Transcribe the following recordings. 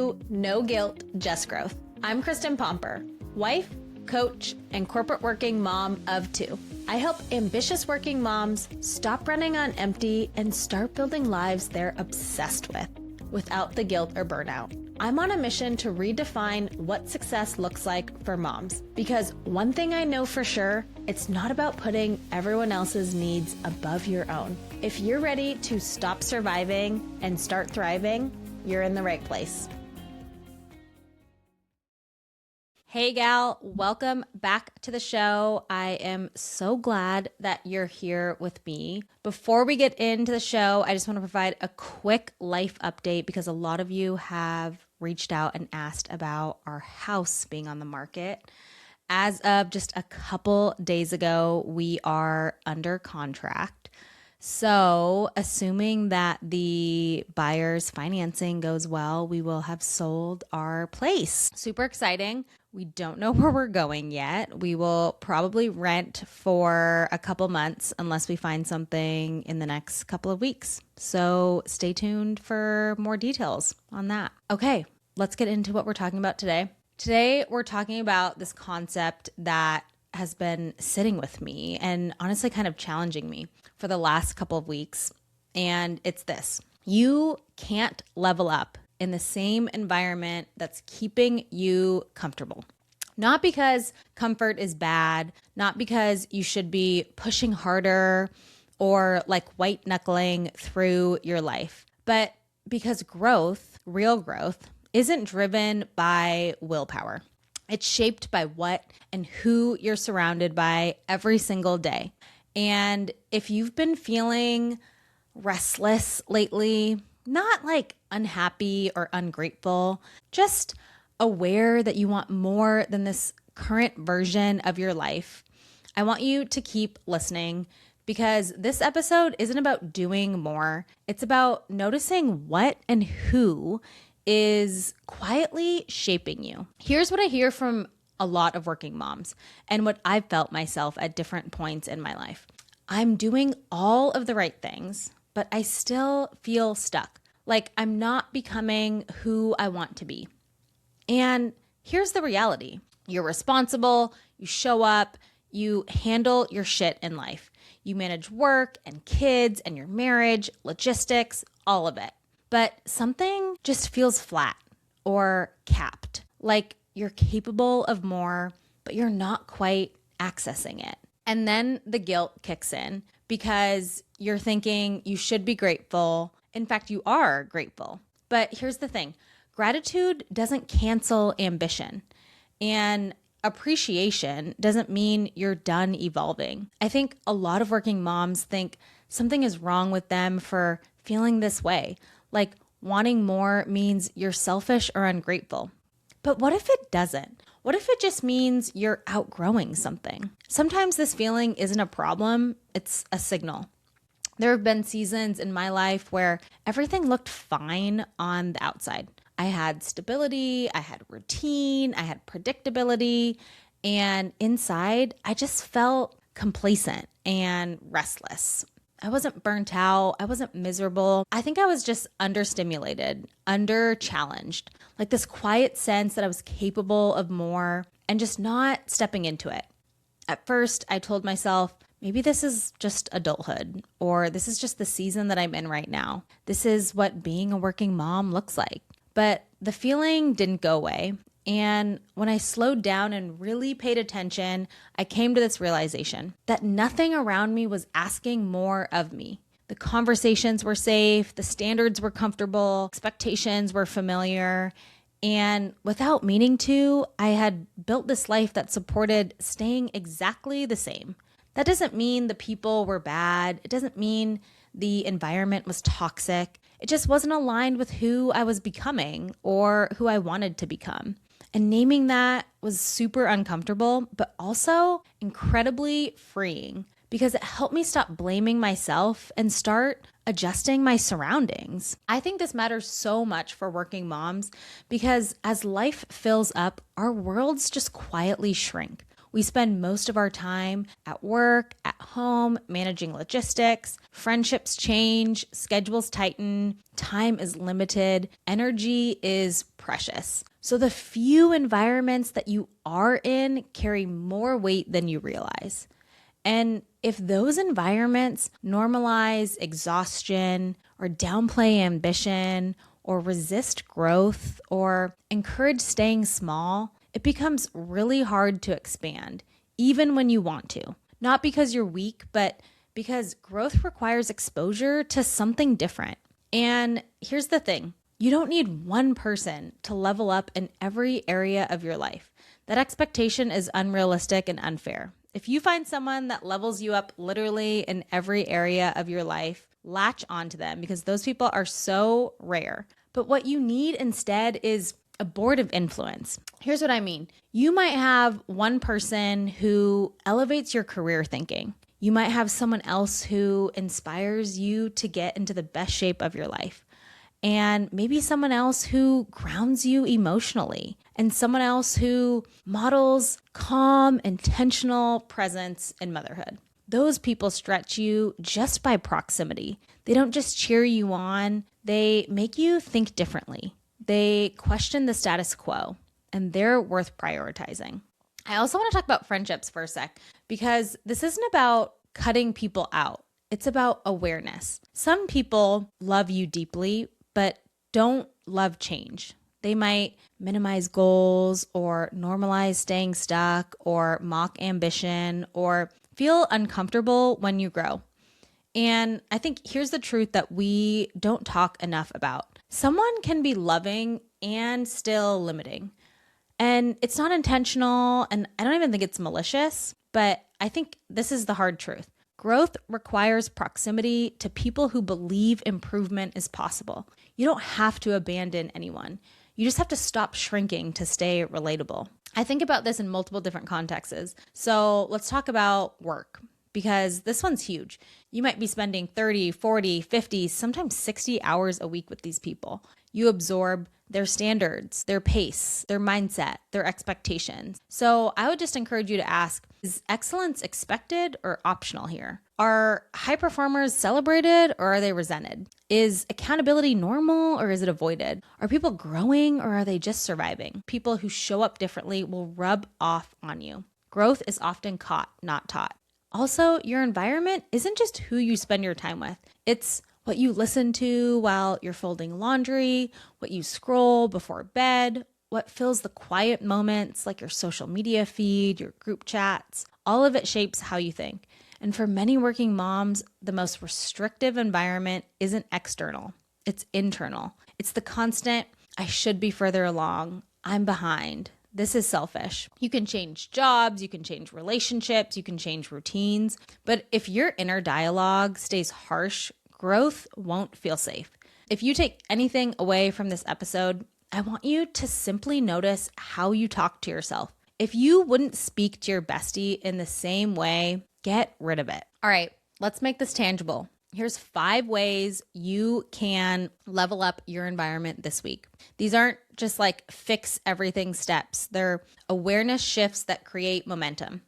to No Guilt, Just Growth. I'm Kristen Pomper, wife, coach, and corporate working mom of two. I help ambitious working moms stop running on empty and start building lives they're obsessed with, without the guilt or burnout. I'm on a mission to redefine what success looks like for moms, because one thing I know for sure, it's not about putting everyone else's needs above your own. If you're ready to stop surviving and start thriving, you're in the right place. Hey gal, welcome back to the show. I am so glad that you're here with me. Before we get into the show, I just want to provide a quick life update because a lot of you have reached out and asked about our house being on the market. As of just a couple days ago, we are under contract. So assuming that the buyer's financing goes well, we will have sold our place. Super exciting. We don't know where we're going yet. We will probably rent for a couple months unless we find something in the next couple of weeks. So stay tuned for more details on that. Okay, let's get into what we're talking about today. Today, we're talking about this concept that has been sitting with me and honestly kind of challenging me for the last couple of weeks. And it's this: you can't level up in the same environment that's keeping you comfortable. Not because comfort is bad, not because you should be pushing harder or like white knuckling through your life, but because growth, real growth, isn't driven by willpower. It's shaped by what and who you're surrounded by every single day. And if you've been feeling restless lately, not like unhappy or ungrateful, just aware that you want more than this current version of your life, I want you to keep listening because this episode isn't about doing more. It's about noticing what and who is quietly shaping you. Here's what I hear from a lot of working moms and what I've felt myself at different points in my life. I'm doing all of the right things, but I still feel stuck. Like I'm not becoming who I want to be. And here's the reality. You're responsible, you show up, you handle your shit in life. You manage work and kids and your marriage, logistics, all of it. But something just feels flat or capped, like you're capable of more, but you're not quite accessing it. And then the guilt kicks in because you're thinking you should be grateful. In fact, you are grateful. But here's the thing. Gratitude doesn't cancel ambition, and appreciation doesn't mean you're done evolving. I think a lot of working moms think something is wrong with them for feeling this way. Like wanting more means you're selfish or ungrateful. But what if it doesn't? What if it just means you're outgrowing something? Sometimes this feeling isn't a problem, it's a signal. There have been seasons in my life where everything looked fine on the outside. I had stability, I had routine, I had predictability, and inside I just felt complacent and restless. I wasn't burnt out. I wasn't miserable. I think I was just understimulated, under-challenged, like this quiet sense that I was capable of more and just not stepping into it. At first, I told myself, maybe this is just adulthood, or this is just the season that I'm in right now. This is what being a working mom looks like. But the feeling didn't go away. And when I slowed down and really paid attention, I came to this realization that nothing around me was asking more of me. The conversations were safe, the standards were comfortable, expectations were familiar, and without meaning to, I had built this life that supported staying exactly the same. That doesn't mean the people were bad. It doesn't mean the environment was toxic. It just wasn't aligned with who I was becoming or who I wanted to become. And naming that was super uncomfortable, but also incredibly freeing because it helped me stop blaming myself and start adjusting my surroundings. I think this matters so much for working moms because as life fills up, our worlds just quietly shrink. We spend most of our time at work, at home, managing logistics, friendships change, schedules tighten, time is limited, energy is precious. So the few environments that you are in carry more weight than you realize. And if those environments normalize exhaustion or downplay ambition or resist growth or encourage staying small, it becomes really hard to expand, even when you want to. Not because you're weak, but because growth requires exposure to something different. And here's the thing. You don't need one person to level up in every area of your life. That expectation is unrealistic and unfair. If you find someone that levels you up literally in every area of your life, latch onto them because those people are so rare. But what you need instead is a board of influence. Here's what I mean. You might have one person who elevates your career thinking. You might have someone else who inspires you to get into the best shape of your life. And maybe someone else who grounds you emotionally. And someone else who models calm, intentional presence in motherhood. Those people stretch you just by proximity. They don't just cheer you on. They make you think differently. They question the status quo, and they're worth prioritizing. I also want to talk about friendships for a sec, because this isn't about cutting people out. It's about awareness. Some people love you deeply, but don't love change. They might minimize goals or normalize staying stuck or mock ambition or feel uncomfortable when you grow. And I think here's the truth that we don't talk enough about. Someone can be loving and still limiting. And it's not intentional, and I don't even think it's malicious, but I think this is the hard truth. Growth requires proximity to people who believe improvement is possible. You don't have to abandon anyone. You just have to stop shrinking to stay relatable. I think about this in multiple different contexts. So let's talk about work, because this one's huge. You might be spending 30, 40, 50, sometimes 60 hours a week with these people. You absorb their standards, their pace, their mindset, their expectations. So I would just encourage you to ask, is excellence expected or optional here? Are high performers celebrated or are they resented? Is accountability normal or is it avoided? Are people growing or are they just surviving? People who show up differently will rub off on you. Growth is often caught, not taught. Also, your environment isn't just who you spend your time with. It's what you listen to while you're folding laundry, what you scroll before bed, what fills the quiet moments like your social media feed, your group chats. All of it shapes how you think. And for many working moms, the most restrictive environment isn't external, it's internal. It's the constant, I should be further along, I'm behind. This is selfish. You can change jobs, you can change relationships, you can change routines. But if your inner dialogue stays harsh, growth won't feel safe. If you take anything away from this episode, I want you to simply notice how you talk to yourself. If you wouldn't speak to your bestie in the same way, get rid of it. All right, let's make this tangible. Here's 5 ways you can level up your environment this week. These aren't just like fix everything steps. They're awareness shifts that create momentum.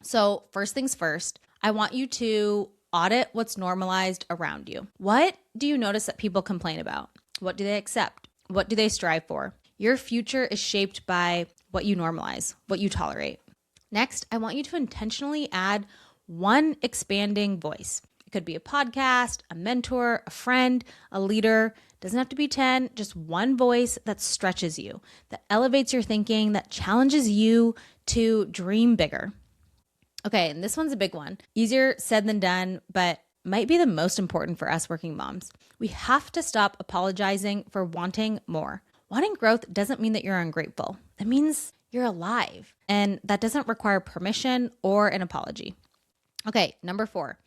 So first things first, I want you to audit what's normalized around you. What do you notice that people complain about? What do they accept? What do they strive for? Your future is shaped by what you normalize, what you tolerate. Next, I want you to intentionally add one expanding voice. It could be a podcast, a mentor, a friend, a leader. Doesn't have to be 10, just one voice that stretches you, that elevates your thinking, that challenges you to dream bigger. Okay, and this one's a big one. Easier said than done, but might be the most important for us working moms. We have to stop apologizing for wanting more. Wanting growth doesn't mean that you're ungrateful. It means you're alive, and that doesn't require permission or an apology. Okay, number 4.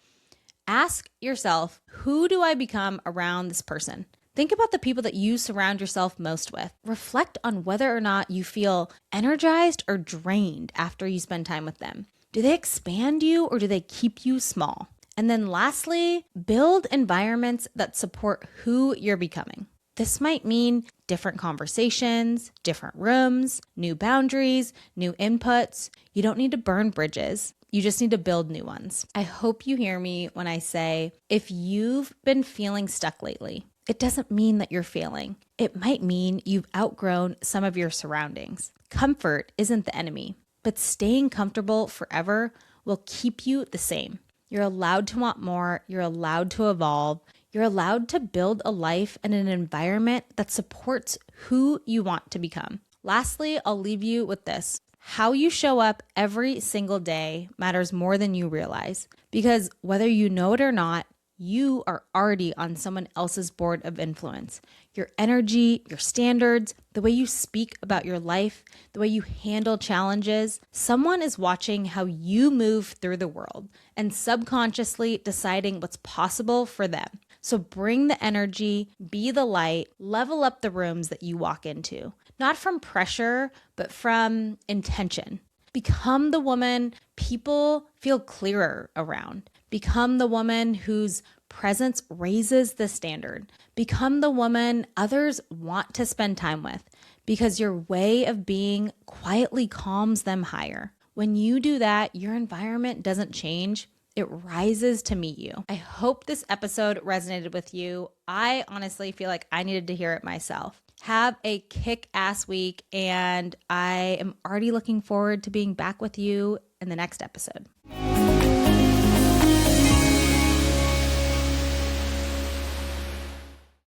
Ask yourself, who do I become around this person? Think about the people that you surround yourself most with. Reflect on whether or not you feel energized or drained after you spend time with them. Do they expand you or do they keep you small? And then lastly, build environments that support who you're becoming. This might mean different conversations, different rooms, new boundaries, new inputs. You don't need to burn bridges. You just need to build new ones. I hope you hear me when I say, if you've been feeling stuck lately, it doesn't mean that you're failing. It might mean you've outgrown some of your surroundings. Comfort isn't the enemy, but staying comfortable forever will keep you the same. You're allowed to want more. You're allowed to evolve. You're allowed to build a life and an environment that supports who you want to become. Lastly, I'll leave you with this. How you show up every single day matters more than you realize, because whether you know it or not, you are already on someone else's board of influence. Your energy, your standards, the way you speak about your life, the way you handle challenges, someone is watching how you move through the world and subconsciously deciding what's possible for them. So bring the energy, be the light, level up the rooms that you walk into, not from pressure, but from intention. Become the woman people feel clearer around. Become the woman whose presence raises the standard. Become the woman others want to spend time with, because your way of being quietly calms them higher. When you do that, your environment doesn't change. It rises to meet you. I hope this episode resonated with you. I honestly feel like I needed to hear it myself. Have a kick-ass week, and I am already looking forward to being back with you in the next episode.